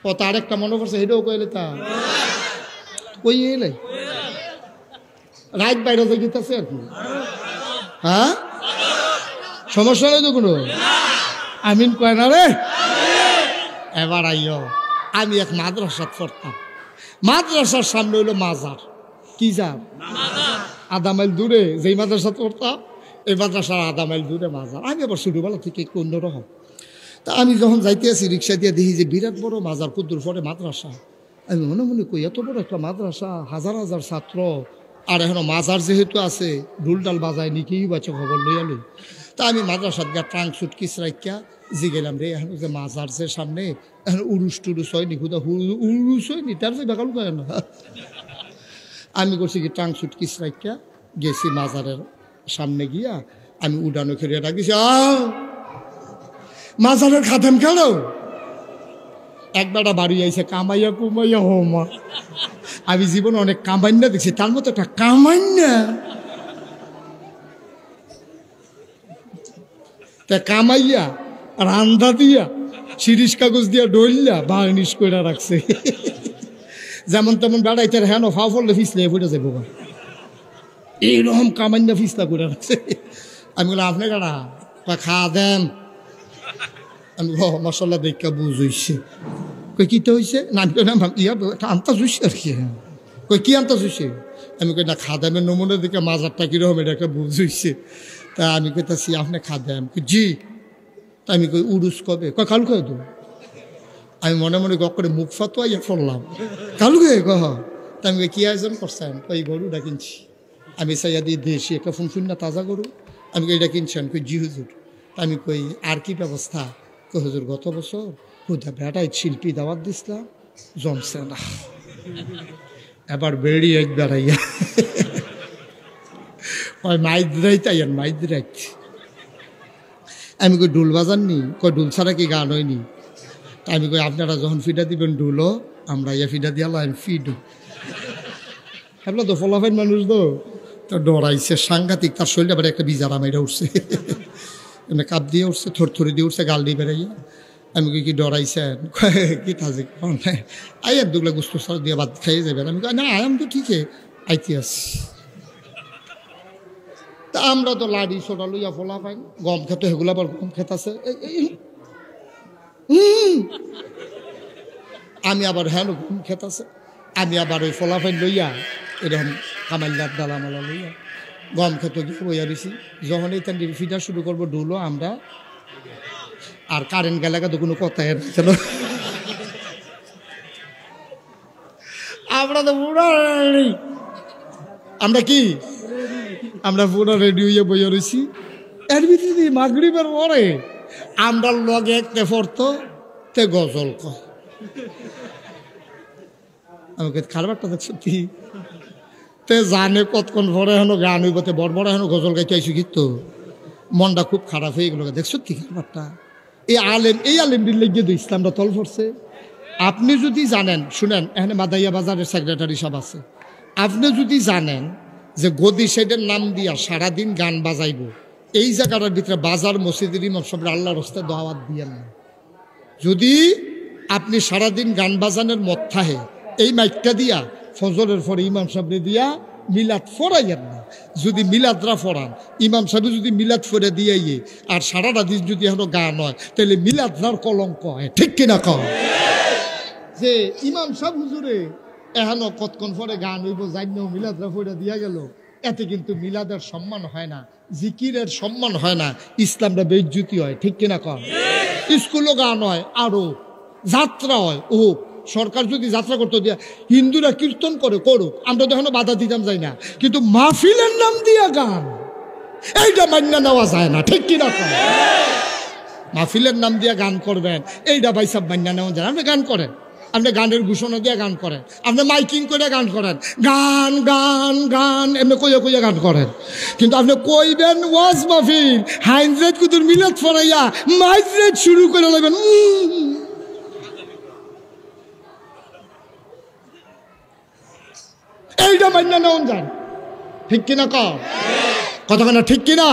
ও তার একটা মনে করছে এটাও কইলে তা ওই এলে রাইট বাইরে গীতাছে আর কি। হ্যাঁ, সমস্যা নেই তো কোনো। আমিন কয় না রে। এবার আইও, আমি এক মাদ্রাসাত পড়তাম। মাদ্রাসার সামনে হইলো মাজার। কি যার আধা মাইল দূরে যেই মাদ্রাসাত পড়তাম, এই মাদ্রাসার আধা মাইল দূরে মাজার। আমি আবার ছোটবেলা থেকে একটু অন্যরকম। তা আমি যখন যাইতে আছি রিক্সা দিয়ে দেখি যে বিরাট বড় মাজার, কুদ্দুর পরে মাদ্রাসা। আমি মনে মনে কই এত বড় একটা মাদ্রাসা, হাজার হাজার ছাত্র, আর এখনো মাজার যেহেতু আছে ঢুল ডাল বাজায় নি, কি বাচ্চা খবর লইয়া লই। তা আমি মাদ্রাসাত গা ট্রাঙ্ক সুট কিস রাখিয়া জিগেলাম রে, এখন যে মাজার যে সামনে এখন উরুস টুরুস হয়নি, খুদা উরুস হয়নি, তার যে বেকাল কয় না। আমি করছি কি ট্রাঙ্ক সুট কিস রাখিয়া গেছি মাজারের সামনে গিয়া আমি উডানো খেলে রাখিছি, মাজারের খাদেম কেন একবারটা বাড়ি আইছে কামাইয়া কুমাইয়া হো মা। আমি জীবনে অনেক কামাইন্যা দেখছি, তার মতো একটা কামাইন্যা। তা কামাইয়া রান্দা দিয়া শিরিষ কাগজ দিয়া ডইল্লা বার্নিশ করে রাখছে, যেমন তেমন বেড়াইতে হেন ফা ফললে ফিসলে ফুটে যাবো, এইরকম কামাইন্যা ফিসলা করে রাখছে। আমি বললাম আপনি কারা? খাওয়া দেন। আমি মশলা দেখা বুঝইছে। কই কিতে হয়েছে না? ইয়া আনতা জুইছে আর কি। কই কি আনতা জুইছে? আমি কই না খাদামের নমুনা দেখে মাজারটা কিরকম এটা একটা বুঝইছে। তা আমি কইতাছি আপনি খাদাম? জি। তা আমি কই উরুস কবে? কয় কালকে তো। আমি মনে মনে করে মুখ ফাতুয়া ইয়া ফললাম, কালকে কহ। তা আমি কি আয়োজন করছেন? কই গরুটা কিনছি। আমি চাইয়া দিই দেশি একটা ফুনফুন্না তাজা গরু। আমি কই এটা কিনছেন? কই জি হুজুর। আমি কই আর কি ব্যবস্থা? কই হুজুর গত বছর হুদা বেটায় শিল্পী দাওয়াত দিছিলাম, জমছে না, এবার বেড়ি এক বেড়াইয়া কয় মাইদ্রাইত আইয়ান মাইদ্রাইত। আমি কই ডুল বাজাননি? কয় ডুল ছাড়া কি গান হয়নি? তা আমি কই আপনারা যখন ফিডা দিবেন ডুলও, আমরা ইয়া ফিডা দিয়া লাইন ফিডু। আপনার তো ফলাফাইন মানুষ তো ডরাইছে সাংঘাতিক, তার শরীরটা আবার একটা বিজারা মাইরা উঠছে, এমনি কাপ দিয়ে উঠছে, থরথরি দিয়ে উঠছে, গাল দিয়ে বেড়াইয়া। আমি কি ডরাইছেন? কি থাকি আইয়ার দুগুলা গুস্ত সার দিয়ে ভাত খাইয়ে যাবেন। আমি না আয়াম তো ঠিক আইতে আসি। তা আমরা তো লাড়ি ছোটা লইয়া ফোলা পাই, গম খেতে সেগুলো আবার গম খেত আছে। আমি আবার হ্যাঁ গম খেত আছে, আমি আবার ওই ফলাফাইন লইয়া এরকম কামাইলার ডালামালা লইয়া গম খেত গিয়ে বইয়া দিছি। যখন এই তান ফিটা শুরু করবো ডুলো আমরা, আর কারেন্ট গেলে তো কোনো কথাই চলো, আমরা তো পুরো আমরা কি আমরা পুরো রেডি হইয়া বইয়া রয়েছি। এর ভিতরে মাগরিবের পরে আমরা লগে একটা পড়তো তে গজল কয়। আমাকে খারাপটা দেখছো কি তে জানে কতক্ষণ পরে হেন গান হইব, তে বড় বড় হেন গজল গাইতে আইসি কিন্তু মনটা খুব খারাপ হয়ে গেল। দেখছো কি খারাপটা? এই আলেমটির লেগে তো ইসলামটা তল পড়ছে। আপনি যদি জানেন, শুনেন, এখানে মাদাইয়া বাজারের সেক্রেটারি সাহেব আছে, আপনি যদি জানেন যে গদি সাইডের নাম দিয়া সারাদিন গান বাজাইব, এই জায়গাটার ভিতরে বাজার মসজিদের ইমাম সাহেবের আল্লাহর রাস্তায় দাওয়াত দিয়েন না। যদি আপনি সারাদিন গান বাজানের মত থাকে, এই মাইকটা দিয়া ফজরের পরে ইমাম সাহেবরে দিয়া মিলাদ ফরাইয়েন না। যদি মিলাদরা ফরান, ইমাম সাহেব যদি মিলাদ ফরে দিয়ে আর সারাটা দিন যদি এখনো গান হয়, তাহলে মিলাদরার কলঙ্ক হয়। ঠিক কিনা কম যে ইমাম সাহেব হুজুরে এখনো কতক্ষণ পরে গান হইব জানিও মিলাদরা ফরে দিয়া গেল, এতে কিন্তু মিলাদের সম্মান হয় না, জিকিরের সম্মান হয় না, ইসলামটা বেইজ্জতি হয়। ঠিক কিনা কম? স্কুলও গান হয়, আরো যাত্রা হয়, ও সরকার যদি যাত্রা করতে দিয়া হিন্দুরা কীর্তন করে করুক, আমরা তো এখনো বাধা দিতাম যাই না, কিন্তু মাহফিলের নাম দিয়া গান এইটা মান্য নেওয়া যায় না। ঠিক কিনা কম? মাহফিলের নাম দিয়া গান করবেন, এইটা ভাই সব মান্য নেওয়া যায় না। আপনি গান করেন, আপনি গানের ঘোষণা দিয়ে গান করেন, আপনি মাইকিং করে গান করেন, গান গান গান এমনি কইয়া কইয়া গান করেন, কিন্তু আপনি কইবেন ওয়াজ মাহফিল হাইন্দ্রেদ কুতুর মিলাদ ফরাইয়া মাইদ্রেদ শুরু করে নেবেন, এইটা মান্য নেওয়া যায়। ঠিক কিনা কম? কতক্ষণ ঠিক কিনা?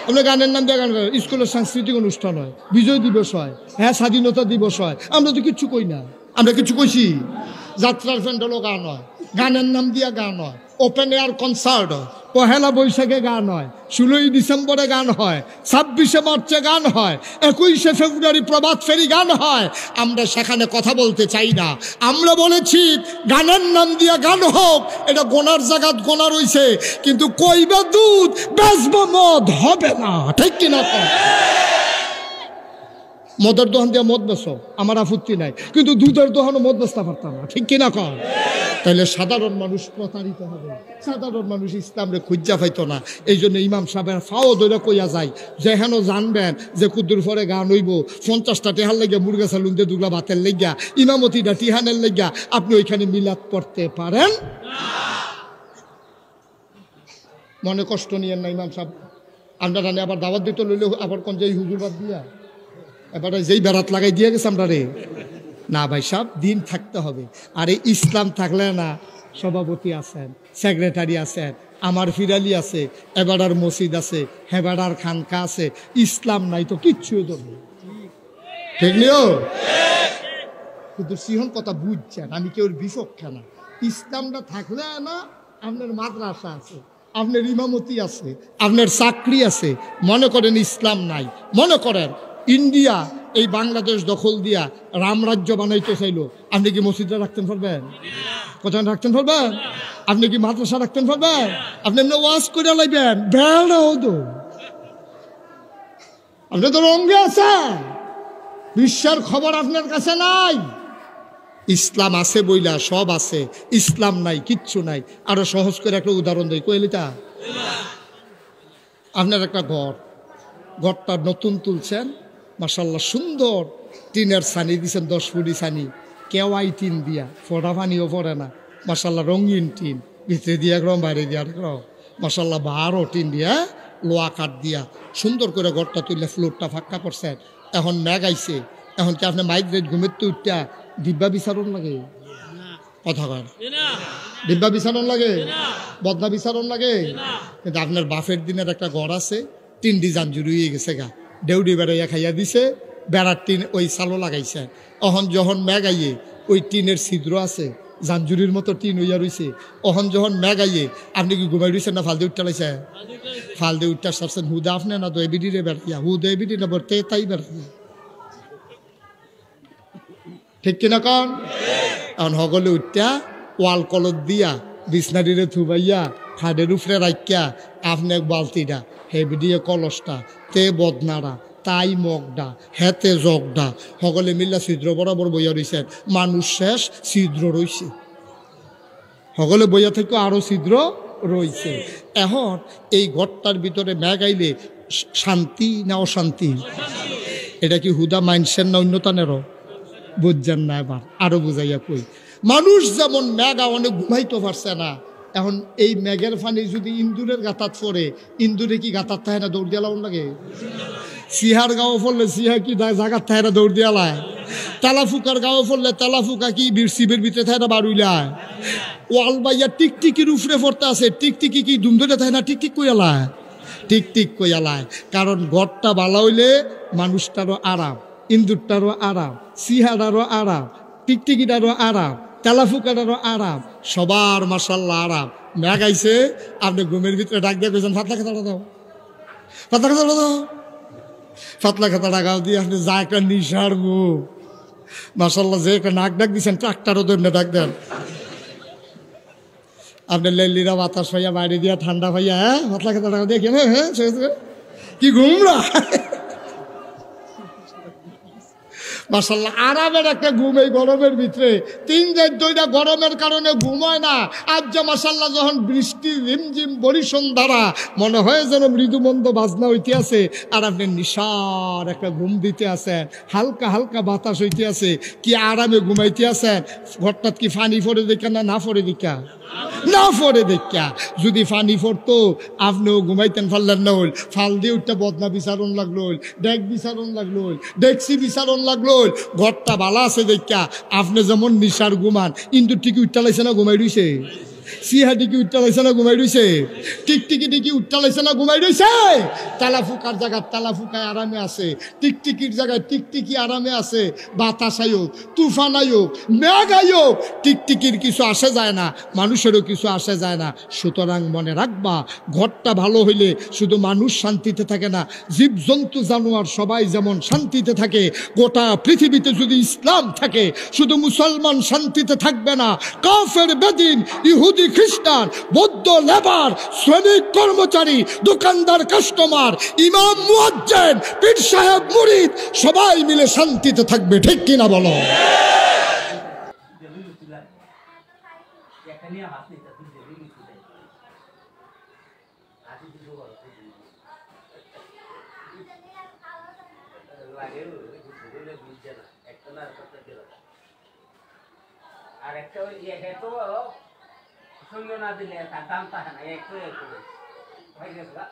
আমরা গানের নাম দিয়ে গান গাই, স্কুলের সাংস্কৃতিক অনুষ্ঠান হয়, বিজয় দিবস হয়, হ্যাঁ স্বাধীনতা দিবস হয়, আমরা তো কিচ্ছু কই না। আমরা কিছু কইছি? যাত্রার প্যান্ডেলও গান হয়, গানের নাম দিয়া গান হয়, ওপেন এয়ার কনসার্ট হয়, পহেলা বৈশাখে গান হয়, 16ই ডিসেম্বরে গান হয়, 26শে মার্চে গান হয়, 21শে ফেব্রুয়ারি প্রভাত ফেরি গান হয়। আমরা সেখানে কথা বলতে চাই না। আমরা বলেছি গানের নাম দিয়া গান হোক, এটা গোনার জায়গাত গোনা রইছে, কিন্তু কইবা দুধ বেচবা মদ হবে না, ঠিক কিনা? মদের দোকান দিয়ে মদ বেচো, আমার আপত্তি নাই, কিন্তু দুধের দোকানও মদ বেচতে পারতাম না, ঠিক কিনা কর? তাহলে সাধারণ মানুষ প্রতারিত হবে, সাধারণ মানুষ ইসলামরে খুঁজা পাইতো না। এই জন্য ইমাম সাহেবের ফাও ধরে কইয়া যায় যে হেন জানবেন যে কুদ্দুর পরে গান হইব, 50টা টেহার লেগিয়া মুরগা চালুন দিয়ে দুগলা ভাতের লেগিয়া, ইমামতিটা টিহানের লেগিয়া আপনি ওইখানে মিলাদ পড়তে পারেন। মনে কষ্ট নিয়েন না ইমাম সাহেব, আপনারা আবার দাওয়াত দিতে লইলে আবার কোন যে হুজুর বাদ দিয়া এবারে যেই বেড়াত লাগাই দিয়ে গেছে আমরা রে না। ভাই সাহেব, দিন থাকতে হবে। আর এই ইসলাম থাকলে না, সভাপতি আছেন, সেক্রেটারি আছেন, আমার ফিরালি আছে, এবারার মসজিদ আছে, হেবারার খানকা আছে, ইসলাম নাই তো কিচ্ছু ধরবে, ঠিক নিও। কিন্তু সিহন কথা বুঝছেন, আমি কেউ বিপক্ষে না। ইসলামটা থাকলে না, আপনার মাদ্রাসা আছে, আপনার ইমামতি আছে, আপনার চাকরি আছে, মনে করেন ইসলাম নাই, মনে করেন ইন্ডিয়া এই বাংলাদেশ দখল দিয়া রামরাজ্য বানাইতে চাইলো, আপনি কি মসজিদটা রাখতে পারবেন? কোথায় রাখতে পারবেন? আপনি কি মাদ্রাসা রাখতে পারবেন? আপনি এমনি ওয়াজ করে লাইবেন, বেড়াও তো আপনি তো রঙ্গে আছেন, বিশ্বের খবর আপনার কাছে নাই। ইসলাম আছে বইলা সব আছে, ইসলাম নাই, কিচ্ছু নাই। আরো সহজ করে একটা উদাহরণ দেয়, কইলিটা আপনার একটা ঘরটা নতুন তুলছেন, মাশাআল্লাহ সুন্দর টিনের ছানি দিয়েছেন, 10 ফুটি ছানি, কেওয়াই টিন দিয়া, ফোটা পানিও পড়ে না, মাশাআল্লাহ রঙিন টিন, ভিতরে দিয়ে একরম বাইরে দিয়ে একরম, মাশাআল্লাহ 12 টিন দিয়া, লোয়া কাঠ দিয়া সুন্দর করে ঘরটা তুললে ফ্লোরটা ফাঁকা করছেন। এখন ম্যাগ আইছে, এখন কি আপনি মাইগ্রেট ঘুমের তো উঠটা ডিব্বা বিচারণ লাগে? কথা কর, ডিব্বা বিচারণ লাগে, বদনা বিচারণ লাগে? কিন্তু আপনার বাফের দিনের একটা ঘর আছে, 3 ডিজাইন জুড়িয়ে গেছে গা, দেউডি বেড়াইয়া খাইয়া দিছে, বেড়ার টিন ওই চালও লাগাইছে। অহন যখন ম্যাগ আইয়ে ওই টিনের ছিদ্র আছে, জাঞ্জুরির মতো টিন হইয়া রইছে। অহন যখন ম্যাগ আইয়ে আপনি কি ঘুমাই রইছেন না ফালদে উঠতে লাইছে? ফালদে উঠতে সারছেন হুদা আপনি না তো এবিডিরে বেড়াইয়া, হুদা এবিডি না বলতে তাই বেড়াইয়া, ঠিক কিনা কন? এখন হগলে উঠটা ওয়াল কলর দিয়া বিছনারিরে থুবাইয়া খাডের উপরে রাখিয়া আপনি বালতিটা হেবি দিয়ে কলসটা তে বদনারা তাই মগডা হেতে জগডা সকলে মিল্লা ছিদ্র বরাবর বইয়া রইছেন। মানুষ শেষ, ছিদ্র রইছে, সকলে বইয়া থেকে আরো ছিদ্র রইছে। এখন এই ঘরটার ভিতরে ম্যাগ আইলে শান্তি না অশান্তি? এটা কি হুদা মাইনসেন না অন্যতানেরও? বুঝছেন না? এবার আরো বুঝাইয়া কই, মানুষ যেমন ম্যাগা অনেক ঘুমাইতে পারছে না, এখন এই ম্যাগের ফানি যদি ইন্দুরের গাতাত পড়ে, ইন্দুরে কি গাতার থাকে না দৌড় দিয়ালাম লাগে? সিহার গাঁও পড়লে সিহা কি জাগার থাকে না দৌড় দিয়ালায়? তেলাফুকার গাঁও পড়লে তেলাফুকা কি শিবের ভিতরে থাকে না বাড়ুইলায়? ওয়াল বাইয়া টিকটিকির উপরে পড়তে আছে, টিকটিকি কি দুম ধরে থাকে না টিকটিক কইয়ালায়? টিকটিক কইয়ালায়। কারণ ঘরটা ভালো হইলে মানুষটারও আরাম, ইন্দুরটারও আরাম, সিহারারও আরাম, টিকটিকিটারও আরাম, তেলাফুকাটারও আরাম, সবার মাশাআল্লাহ আরাম। ম্যাগ আইছে, আপনি ঘুমের ভিতরে ডাক দিয়ে কইছেন পাতলা খাতাটা দাও, পাতলা খাতাটা দাও, পাতলা খাতাটা গাও দিয়ে আপনি যা একটা নিশার ঘুম, মাশাআল্লাহ যে একটা নাক ডাক দিচ্ছেন ট্রাক্টারও ধরে ডাক দেন। আপনি লেলিরা বাতাস পাইয়া বাইরে দিয়া ঠান্ডা পাইয়া, হ্যাঁ পাতলা খাতাটা দিয়ে কেন হ্যাঁ কি ঘুমরা, মাশাআল্লাহ আরামের একটা ঘুম এই গরমের ভিতরে। 3-2টা গরমের কারণে ঘুম হয় না। আজ যে মাশাআল্লাহ যখন বৃষ্টি রিমঝিম বরিশন ধারা মনে হয় যেন মৃদুমন্দ বাজনা হইতে আছে, আর আপনি নিশার একটা ঘুম দিতে আছেন, হালকা হালকা বাতাস হইতে আছে, কি আরামে ঘুমাইতে আছেন। ঘরটাত কি ফানি ফোরে দেখা না ফোরে দেখা? না ফোরে দেখা। যদি ফানি ফোরতো আপনিও ঘুমাইতেন পারলেন না হইল, ফাল দিয়ে উঠতে বদনা বিচারণ লাগলো, ডেক বিচারণ লাগলো, ডেকসি বিচারণ লাগলো। ঘরটা ভালো আছে দেখা আপনি যেমন নিশার ঘুমান, কিন্তু ঠিক উঠতে লাগছে না ঘুমাই রইছে। সিহাটি কি উঠতে লাইছে না ঘুমাই রইছে? টিকটিকিটি কি উঠতে লাইছে না ঘুমাই রইছে? তালা ফুকার জায়গায় তালা ফুকায় আরামে আছে, টিকটিকির জায়গায় টিকটিকি আরামে আছে। বাতাস আয়োগ, তুফান আয়োগ, মেঘ আয়োগ, টিকটিকির কিছু আসে যায় না, মানুষেরও কিছু আসে যায় না। সুতরাং মনে রাখবা, ঘরটা ভালো হইলে শুধু মানুষ শান্তিতে থাকে না, জীবজন্তু জানোয়ার সবাই যেমন শান্তিতে থাকে, গোটা পৃথিবীতে যদি ইসলাম থাকে শুধু মুসলমান শান্তিতে থাকবে না, কাফের বেদিন, ইহুদি খ্রিস্টান, বৌদ্ধ লেবার, শ্রমিক কর্মচারী, দোকানদার কাস্টমার, ইমাম মুয়াজ্জিন, পীর সাহেব মুরিদ সবাই মিলে শান্তিতে থাকবে। ঠিক কিনা বলো? আর একটা ওই তো সঙ্গ না দিলে দাম থাকে না, একটু হয়ে গেছে।